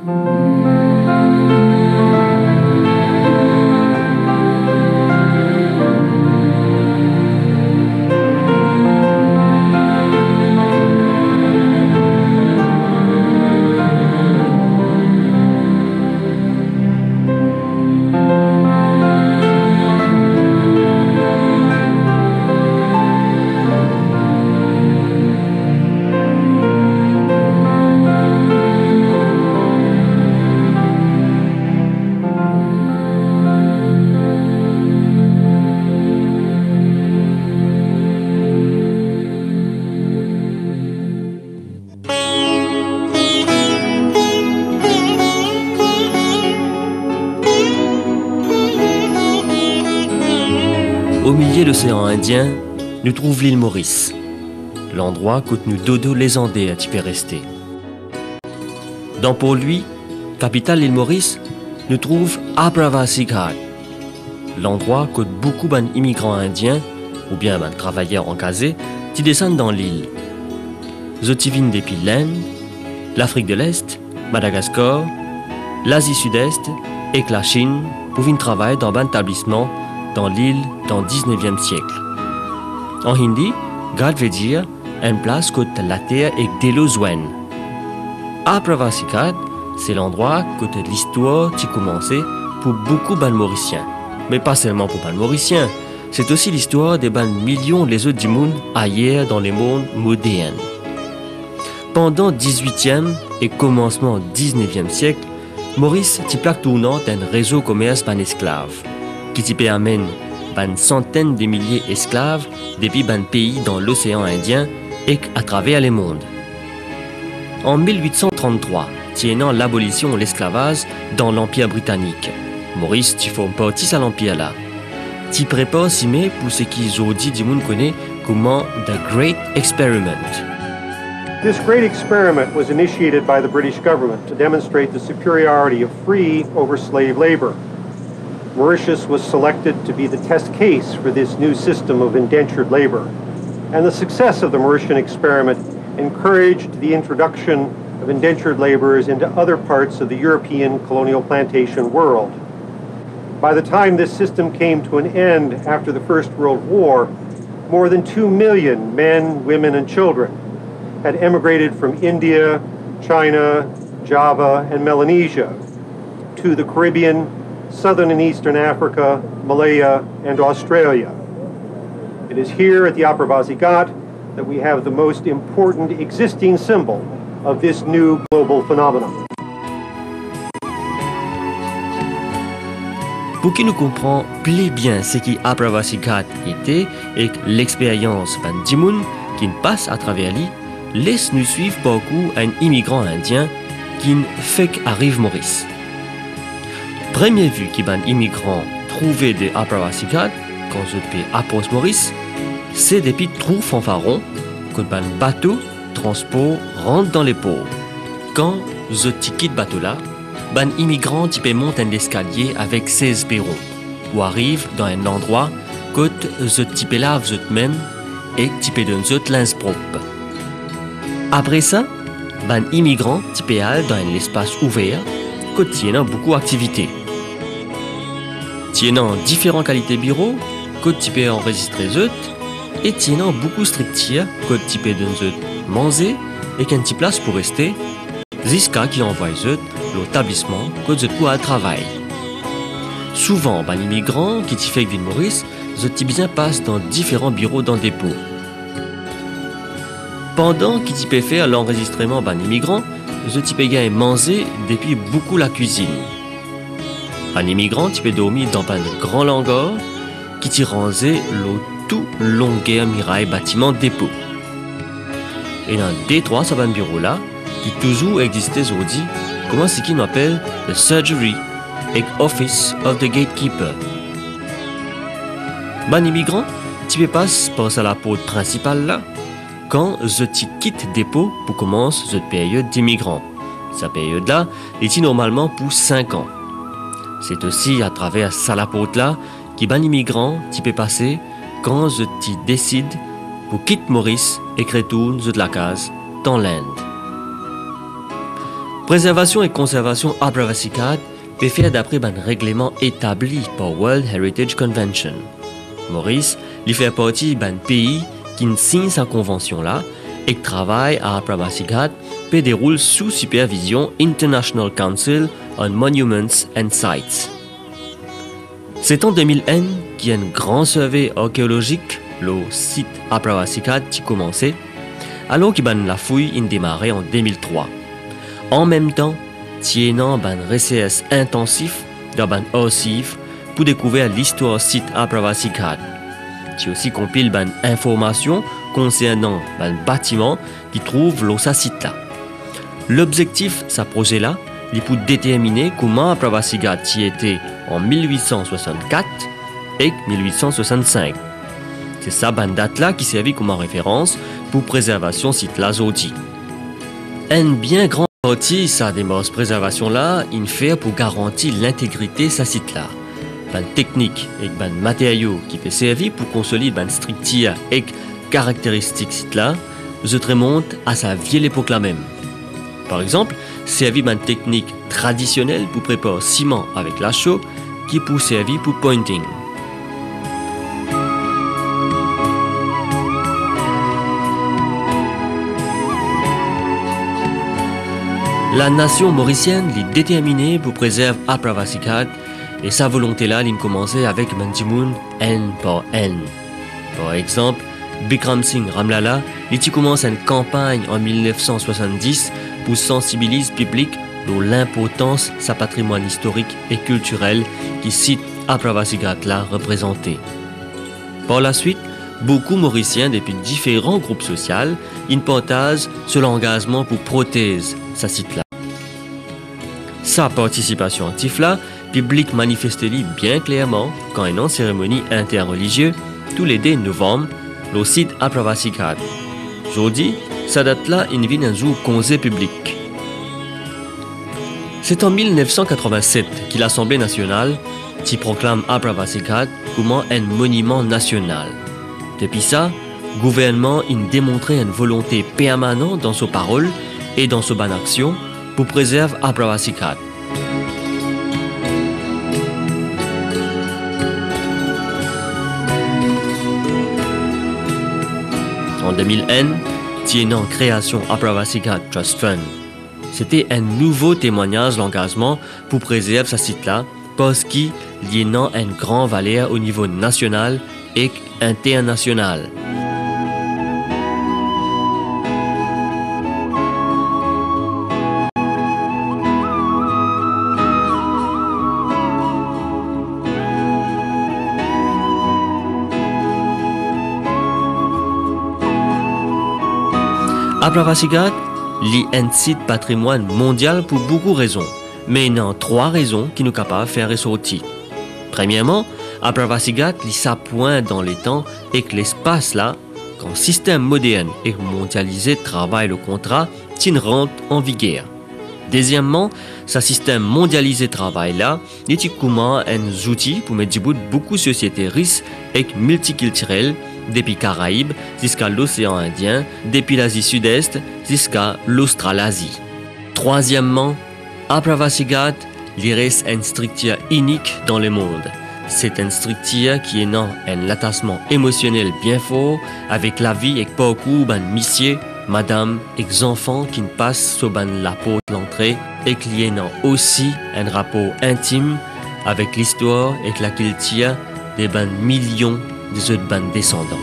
Au milieu de l'océan Indien, nous trouvons l'île Maurice, l'endroit que nous dodo les Andés à typer rester. Dans pour lui, capitale l'île Maurice, nous trouvons Applavasi Ghat, l'endroit que beaucoup d'immigrants indiens ou bien de travailleurs encasés qui descendent dans l'île. Ils viennent depuis l'Inde, l'Afrique de l'Est, Madagascar, l'Asie Sud-Est et la Chine pour venir travailler dans un établissement dans l'île dans le 19e siècle. En hindi, Ghat veut dire une place que la terre est délozouenne. Applavasi Ghat, c'est l'endroit que l'histoire a commencé pour beaucoup de Mauriciens. Mais pas seulement pour les Mauriciens, c'est aussi l'histoire des millions les autres du monde ailleurs dans les mondes modernes. Pendant le 18e et commencement du 19e siècle, Maurice est plaque tournante d'un réseau commerce d'esclaves, qui amène une centaine de milliers d'esclaves depuis un pays dans l'océan Indien et à travers le monde. En 1833, tiennant l'abolition de l'esclavage dans l'Empire britannique, Maurice forme partie de l'Empire là. Tu prépare s'y met pour ce qu'ils ont dit du monde connaît comme The Great Experiment. This great experiment was initiated by the British government to demonstrate the superiority of free over slave labor. Mauritius was selected to be the test case for this new system of indentured labor, and the success of the Mauritian experiment encouraged the introduction of indentured laborers into other parts of the European colonial plantation world. By the time this system came to an end after the First World War, more than 2 million men, women, and children had emigrated from India, China, Java, and Melanesia to the Caribbean, Southern and Eastern Africa, Malaya, and Australia. It is here at the Applavasi Ghat that we have the most important existing symbol of this new global phenomenon. Pour qui nous comprend plus bien ce qui Applavasi Ghat était et l'expérience van Dimoun qui passe à travers lui, laisse nous suivre beaucoup un immigrant indien qui fait qu'arrive Maurice. Premier vue qui un immigrant trouvé de Applavasi Ghat quand je peux approcher Maurice, c'est depuis trous fanfarons que un bateau transport rentre dans les ports. Quand je quitte bateau là, un immigrant qui peut monter un escalier avec 16 perrons ou arrive dans un endroit que je type lave je même et type donne je linge propre. Après ça, un immigrant qui peut aller dans un espace ouvert que tient beaucoup d'activités. Tiennant différentes qualités bureaux, que tu peux enregistrer et tiennant beaucoup de structures que tu peux donner manger et qu'un petit place pour rester, jusqu'à qui envoie l'établissement que tu peux travailler. Souvent, un immigrant qui fait l'île Maurice, tu bien passe dans différents bureaux dans des dépôt. Pendant que tu peux faire l'enregistrement d'un immigrant, tu peux gagner manger depuis beaucoup la cuisine. Un immigrant, tu peux dormir dans un grand hangar qui t'y rangeait le tout longueur muraille bâtiment dépôt. Et dans des trois sur un bureau là, qui toujours existait aujourd'hui, comment ce qu'on appelle the surgery et office of the gatekeeper. Un immigrant, tu peux passer par la porte principale là, quand je quitte le dépôt pour commencer cette période d'immigrant. Cette période-là est normalement pour 5 ans. C'est aussi à travers cette porte-là qu'un immigrant tu peux passer quand je décide pour quitter Maurice et retourne de la case dans l'Inde. Préservation et conservation Apravasikat peut faire d'après un règlement établi par World Heritage Convention. Maurice, il fait partie d'un pays qui signe sa convention là et qui travaille à Apravasikat et déroule sous supervision International Council on Monuments and Sites. C'est en 2001 qu'il y a un grand survey archéologique, le site Apravasikat qui commençait, alors que la fouille a démarré en 2003. En même temps, il y a un recherche intensif dans un archive pour découvrir l'histoire du site Apravasikat. Il aussi compile des informations concernant un bâtiment qui trouve le site là. L'objectif de ce projet-là est pour déterminer comment Apravasikat y était en 1864 et 1865. C'est ça, cette date-là qui servit comme référence pour préservation site là aujourd'hui. Un bien grand partie de sa démarche de préservation-là, il fait pour garantir l'intégrité de ce site-là. Une technique et un matériau qui peut servir pour consolider une structure et caractéristiques site-là, je remonte à sa vieille époque là même. Par exemple, servir une technique traditionnelle pour préparer ciment avec la chaux qui peut servir pour pointing. La nation mauricienne est déterminée pour préserver Apravasikat et sa volonté-là, il commençait avec Manjimoun N par N. Par exemple, Bikram Singh Ramlala, il commence une campagne en 1970 pour sensibiliser le public sur l'importance de sa patrimoine historique et culturel qui site Apravasikat là représenté. Par la suite, beaucoup Mauriciens depuis différents groupes sociaux partagent sur l'engagement pour protéger ce site-là. Sa participation active là, le public manifeste bien clairement quand il y a une cérémonie interreligieuse tous les 2 novembre le site Apravasikat. Aujourd'hui, cette date-là vient un jour congé public. C'est en 1987 que l'Assemblée nationale proclame Apravasikat comme un monument national. Depuis ça, le gouvernement a démontré une volonté permanente dans ses paroles et dans ses bonnes actions pour préserver Apravasikat. En 2001, il y a une création Apravasikat Trust Fund. C'était un nouveau témoignage d'engagement pour préserver ce site-là parce qu'il y a une grande valeur au niveau national et international. Apravasikat est un site patrimoine mondial pour beaucoup de raisons, mais il y a 3 raisons qui nous capables de faire ressortir. Premièrement, Apravasikat s'appointe dans les temps et que l'espace là, quand le système moderne et mondialisé travaille le contrat, rentre en vigueur. Deuxièmement, ce système mondialisé travail là, est comment un outil pour mettre du bout de beaucoup de sociétés riches et multiculturelles depuis Caraïbes jusqu'à l'océan Indien, depuis l'Asie Sud-Est jusqu'à l'Australasie. Troisièmement, Apravasikat reste une structure unique dans le monde. C'est une structure qui est un attachement émotionnel bien fort avec la vie et parcours de messieurs, madame et enfants qui passent sur la porte de l'entrée et qui ont aussi un rapport intime avec l'histoire et la culture des millions des autres descendants.